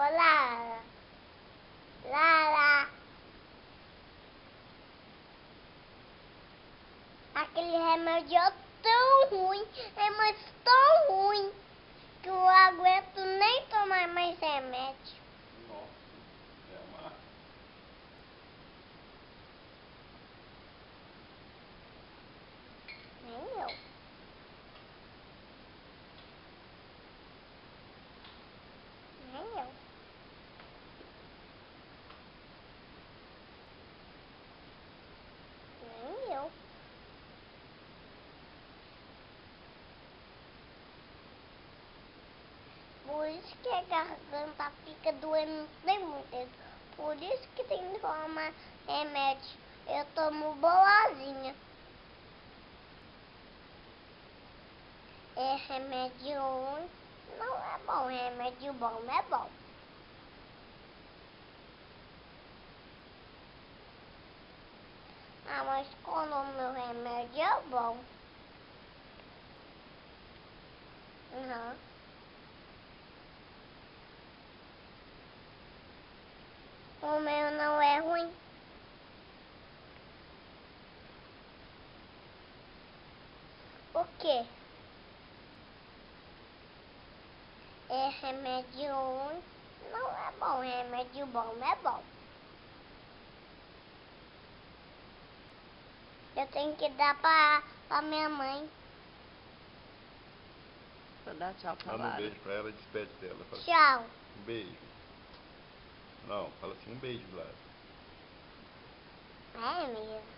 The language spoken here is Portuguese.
Olá, Lara. Aquele remédio é tão ruim, mas tão ruim, que eu aguento nem tomar mais remédio. Nossa, é uma... Nem eu. Nem eu. Nem eu. Por isso que a garganta fica doendo o tempo inteiro. Por isso que tem que tomar remédio. Eu tomo boazinha. É remédio ruim. Não é bom. Remédio bom é bom. Ah, mas quando o meu remédio é bom. Uhum. O meu não é ruim. O quê? É remédio ruim. Não é bom. Remédio bom é bom. Eu tenho que dar pra minha mãe. Vou dar tchau pra Manda um Lara. beijo pra ela e despede dela. Fala Tchau. um beijo. Não, fala assim, um beijo, Lara. É mesmo.